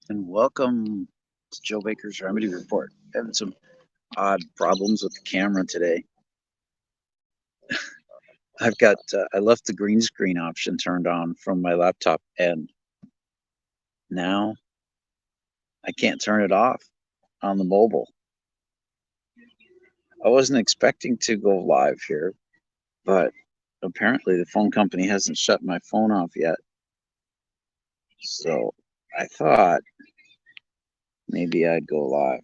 And welcome to Joe Baker's Remedy Report. Having some odd problems with the camera today. I left the green screen option turned on from my laptop, and now I can't turn it off on the mobile. I wasn't expecting to go live here, but apparently the phone company hasn't shut my phone off yet. So I thought maybe I'd go live.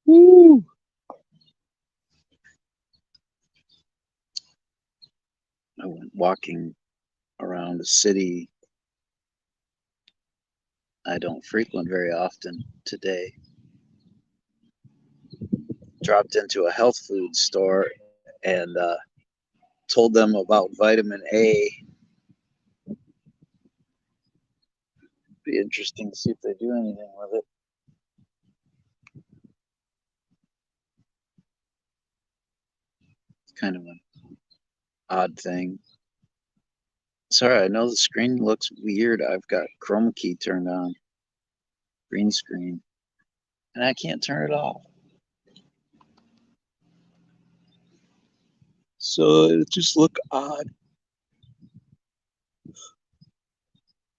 Woo! I went walking around a city I don't frequent very often today. Dropped into a health food store and told them about vitamin A. Be interesting to see if they do anything with it. It's kind of an odd thing. Sorry, I know the screen looks weird. I've got chroma key turned on, green screen, and I can't turn it off. So it just look odd.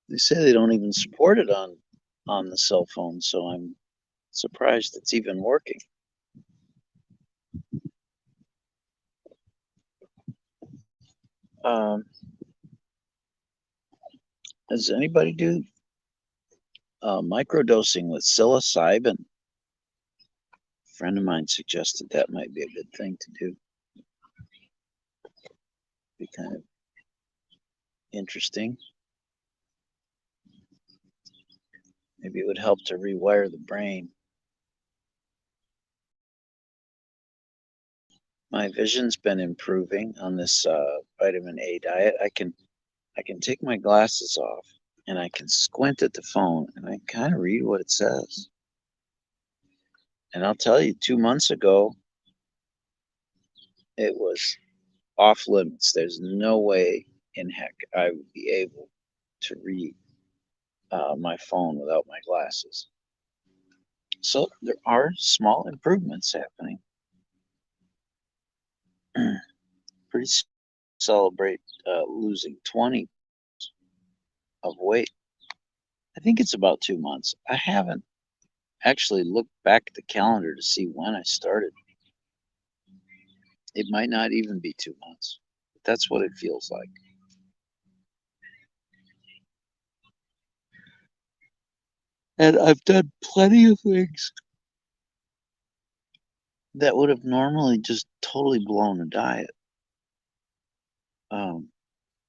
They say they don't even support it on the cell phone, so I'm surprised it's even working. Um, does anybody do microdosing with psilocybin? A friend of mine suggested that might be a good thing to do. Be kind of interesting. Maybe it would help to rewire the brain. My vision's been improving on this vitamin A diet. I can take my glasses off and I can squint at the phone and I kind of read what it says. And I'll tell you, 2 months ago, it was off limits. There's no way in heck I would be able to read my phone without my glasses. So there are small improvements happening. Pretty celebrate losing 20 of weight. I think it's about 2 months. I haven't actually looked back at the calendar to see when I started. It might not even be 2 months. But that's what it feels like. And I've done plenty of things that would have normally just totally blown a diet. Um,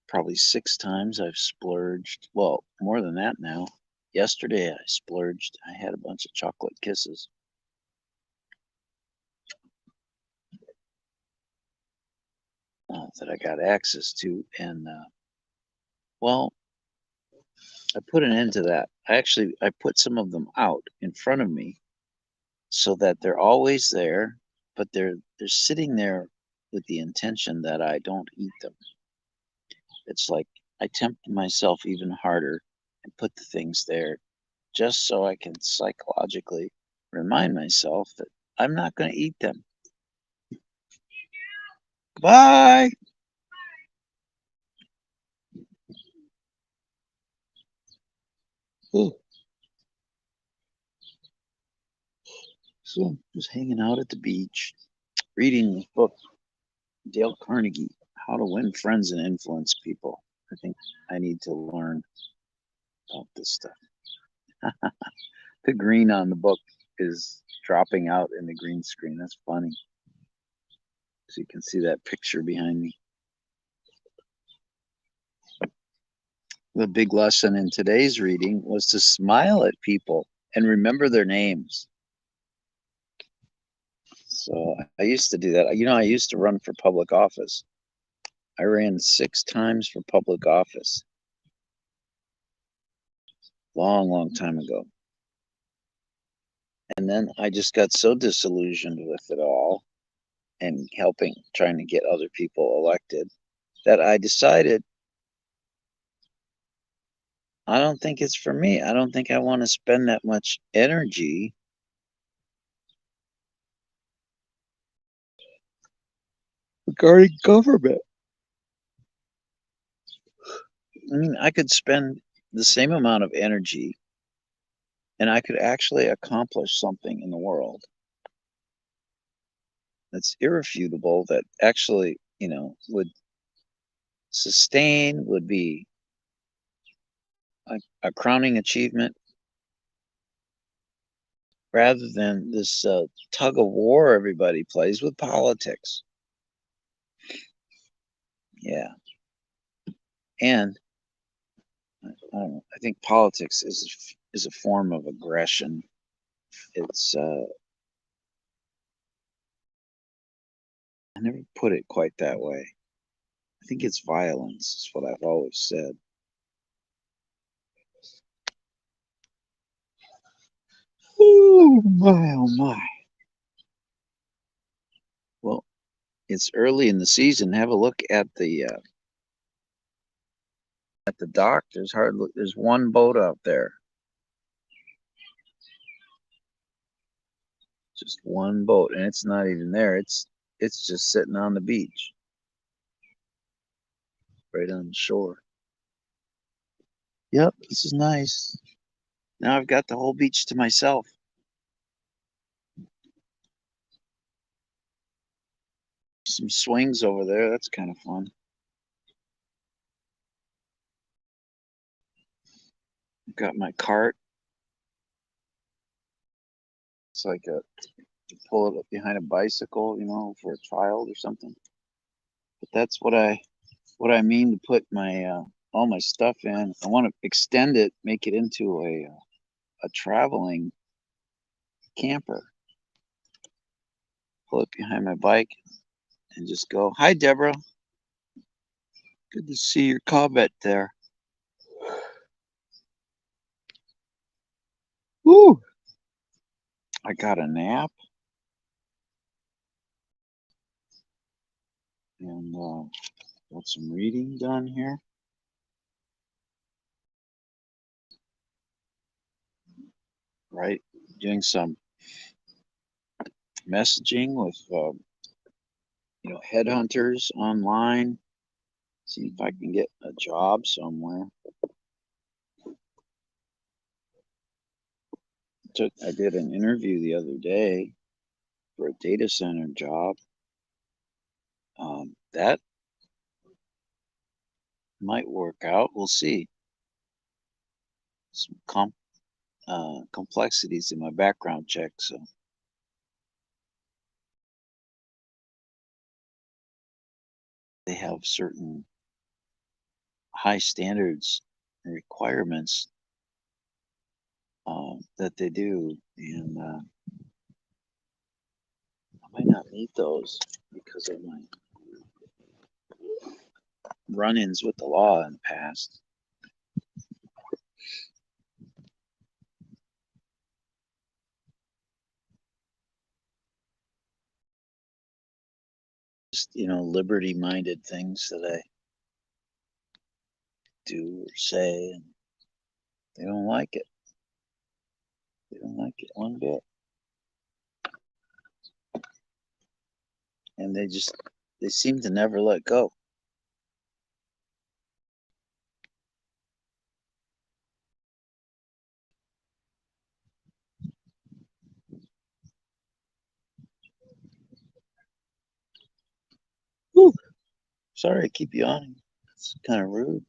Probably 6 times I've splurged. Well, more than that now. Yesterday I splurged. I had a bunch of chocolate kisses. That I got access to, and well, I put an end to that. I put some of them out in front of me so that they're always there, but they're sitting there with the intention that I don't eat them. It's like I tempt myself even harder and put the things there just so I can psychologically remind myself that I'm not going to eat them. Bye. Ooh. So I'm just hanging out at the beach, reading this book, Dale Carnegie, How to Win Friends and Influence People. I think I need to learn about this stuff. The green on the book is dropping out in the green screen. That's funny. So you can see that picture behind me. The big lesson in today's reading was to smile at people and remember their names. So I used to do that. I used to run for public office. I ran 6 times for public office. Long time ago. And then I just got so disillusioned with it all and trying to get other people elected that I decided I don't think it's for me. I don't think I want to spend that much energy regarding government. I mean, I could spend the same amount of energy and I could actually accomplish something in the world that's irrefutable, that actually, would sustain, would be a crowning achievement, rather than this tug of war everybody plays with politics. Yeah. And I don't know, I think politics is a form of aggression. It's I never put it quite that way. I think it's violence, is what I've always said. Oh my, oh my. Well, it's early in the season. Have a look at the dock. There's one boat out there. Just one boat, and it's not even there. It's just sitting on the beach, right on the shore. Yep, this is nice. Now I've got the whole beach to myself. Some swings over there. That's kind of fun. I've got my cart. It's like to pull it up behind a bicycle, for a child or something. But that's what I mean to put my all my stuff in. I want to extend it, make it into a traveling camper. Pull it behind my bike and just go. Hi, Deborah. Good to see your comment there. Woo! I got a nap and got some reading done here. Right, doing some messaging with headhunters online. See if I can get a job somewhere. I did an interview the other day for a data center job. That might work out. We'll see. Some complexities in my background check, so they have certain high standards and requirements that they do, and I might not meet those because of my run-ins with the law in the past. Just liberty-minded things that I do or say, and they don't like it. They don't like it one bit, and they seem to never let go. Whew. Sorry, I keep yawning. It's kind of rude.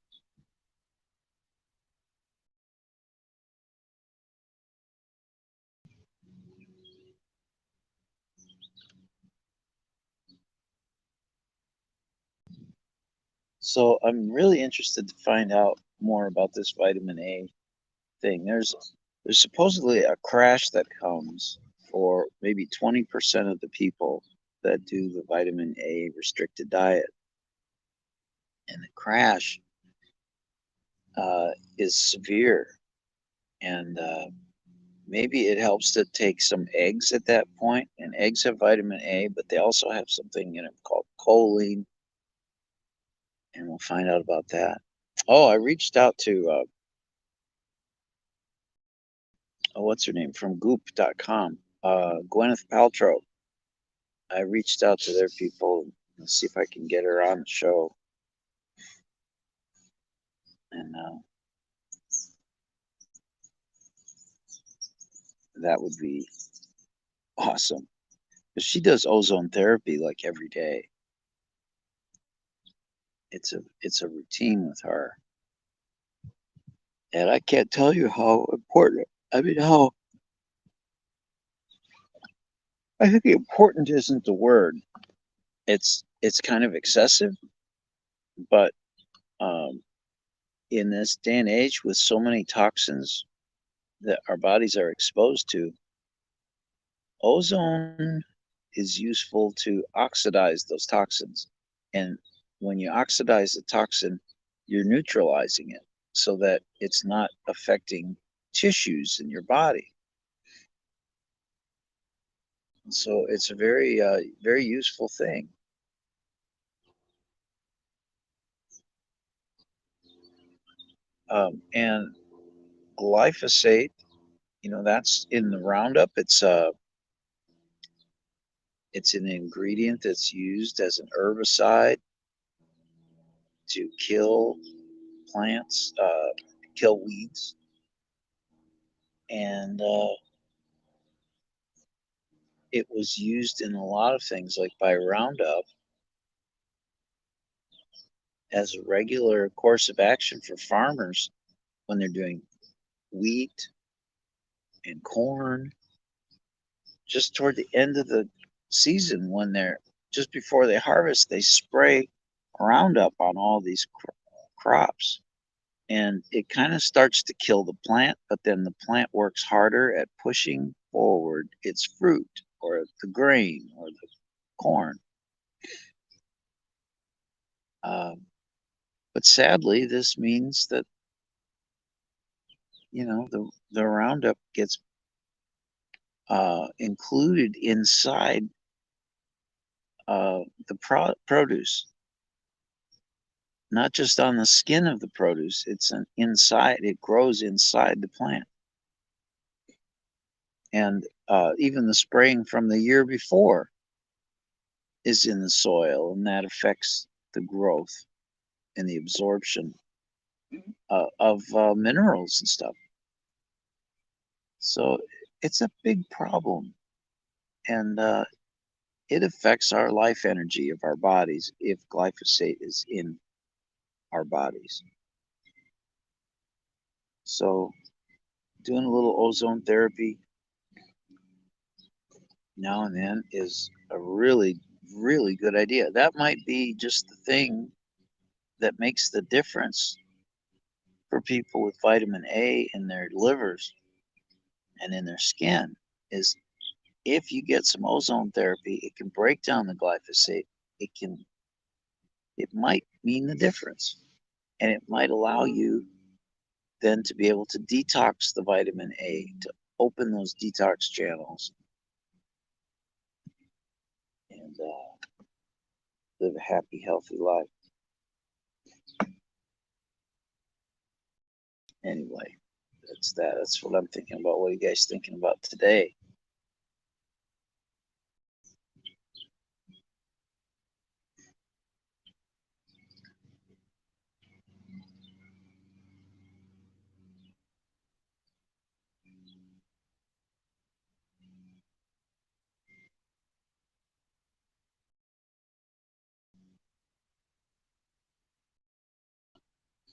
So I'm really interested to find out more about this vitamin A thing. There's supposedly a crash that comes for maybe 20% of the people that do the vitamin A restricted diet. And the crash is severe. And maybe it helps to take some eggs at that point. And eggs have vitamin A, but they also have something in them called choline. And we'll find out about that. Oh, I reached out to what's her name, from Goop.com, Gwyneth Paltrow. I reached out to their people and see if I can get her on the show. And that would be awesome. But she does ozone therapy like every day. It's a routine with her. And I can't tell you how important, I mean, how, I think important isn't the word. It's kind of excessive, but um, in this day and age with so many toxins that our bodies are exposed to, ozone is useful to oxidize those toxins. And when you oxidize the toxin, you're neutralizing it so that it's not affecting tissues in your body. So it's a very, very useful thing. And glyphosate, that's in the Roundup. It's an ingredient that's used as an herbicide to kill plants, kill weeds, and it was used in a lot of things, like by Roundup, as a regular course of action for farmers when they're doing wheat and corn. Just toward the end of the season, when they're just before they harvest, they spray Roundup on all these crops. And it kind of starts to kill the plant, but then the plant works harder at pushing forward its fruit or the grain or the corn. But sadly, this means that the Roundup gets included inside the produce, not just on the skin of the produce. It's inside. It grows inside the plant, and even the spraying from the year before is in the soil, and that affects the growth and the absorption of minerals and stuff. So it's a big problem, and it affects our life energy of our bodies if glyphosate is in our bodies. So doing a little ozone therapy now and then is a really, really good idea. That might be just the thing that makes the difference for people with vitamin A in their livers and in their skin, is if you get some ozone therapy, it can break down the glyphosate. It might mean the difference, and it might allow you then to be able to detox the vitamin A, to open those detox channels and live a happy, healthy life. Anyway, that's that. That's what I'm thinking about. What are you guys thinking about today?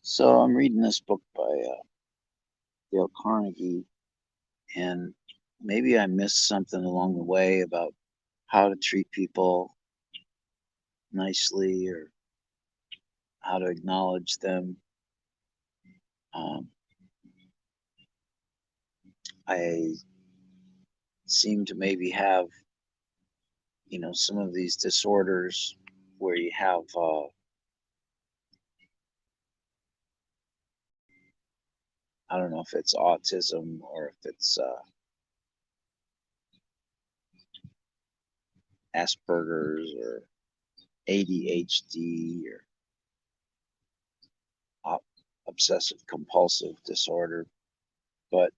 So I'm reading this book by Dale Carnegie, and maybe I missed something along the way about how to treat people nicely or how to acknowledge them. Um, I seem to maybe have, some of these disorders where you have, I don't know if it's autism or if it's Asperger's or ADHD or obsessive compulsive disorder. But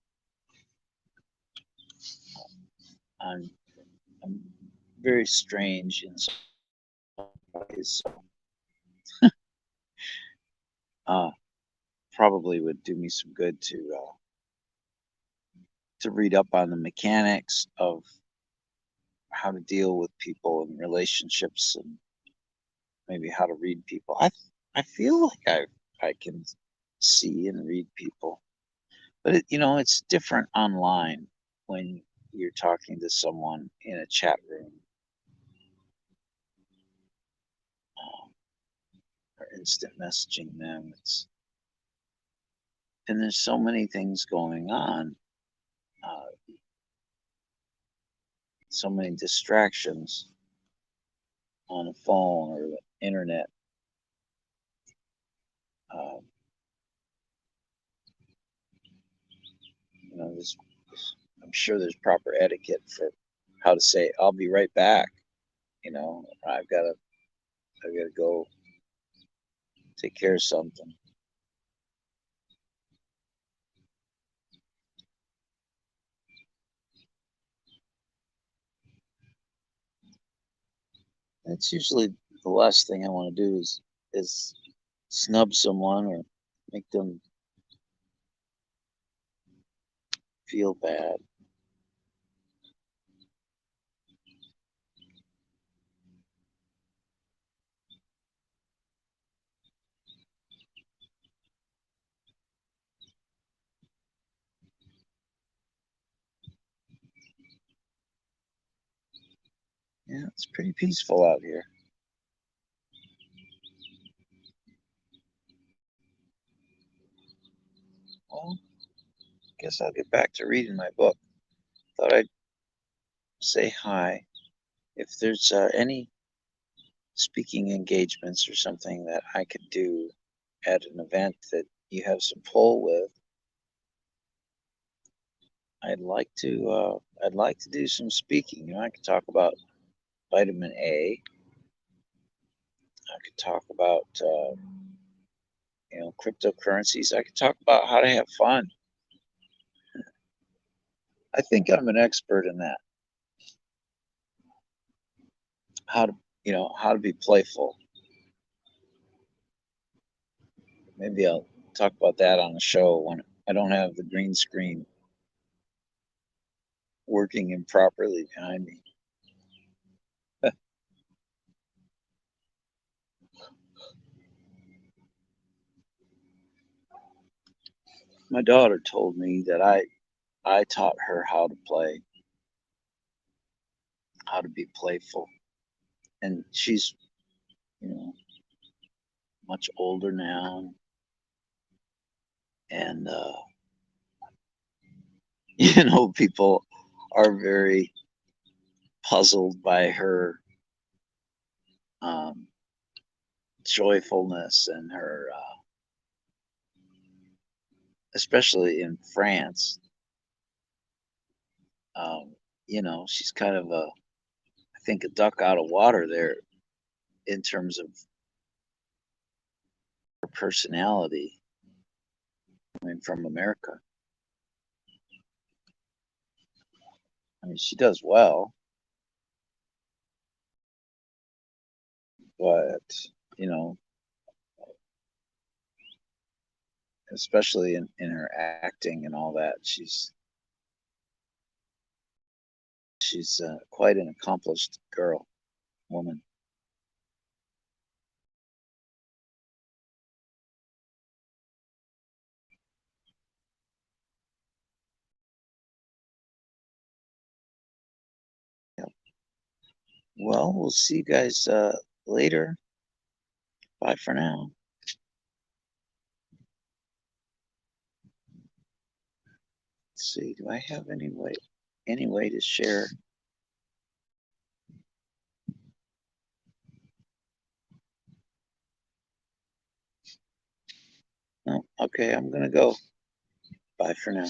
I'm very strange in some ways. So, probably would do me some good to read up on the mechanics of how to deal with people and relationships, and maybe how to read people. I feel like I can see and read people, but it's different online when you're talking to someone in a chat room, or instant messaging them. And there's so many things going on, so many distractions on the phone or the internet. Uh, there's I'm sure there's proper etiquette for how to say, "I'll be right back." I've got to go take care of something. That's usually the last thing I want to do is snub someone or make them feel bad. Yeah, it's pretty peaceful out here. Well, guess I'll get back to reading my book. Thought I'd say hi. If there's any speaking engagements or something that I could do at an event that you have some pull with, I'd like to do some speaking. I could talk about vitamin A. I could talk about cryptocurrencies. I could talk about how to have fun. I think I'm an expert in that. How to how to be playful. Maybe I'll talk about that on the show when I don't have the green screen working improperly behind me. My daughter told me that I taught her how to play, how to be playful, and she's you know much older now, and people are very puzzled by her um, joyfulness and her, especially in France. Um, she's kind of I think, a duck out of water there in terms of her personality coming from America. I mean, she does well, but you know, especially in her acting and all that, she's quite an accomplished woman. Yep. Well, we'll see you guys later. Bye for now. Let's see. Do I have any way to share? No. Okay, I'm gonna go. Bye for now.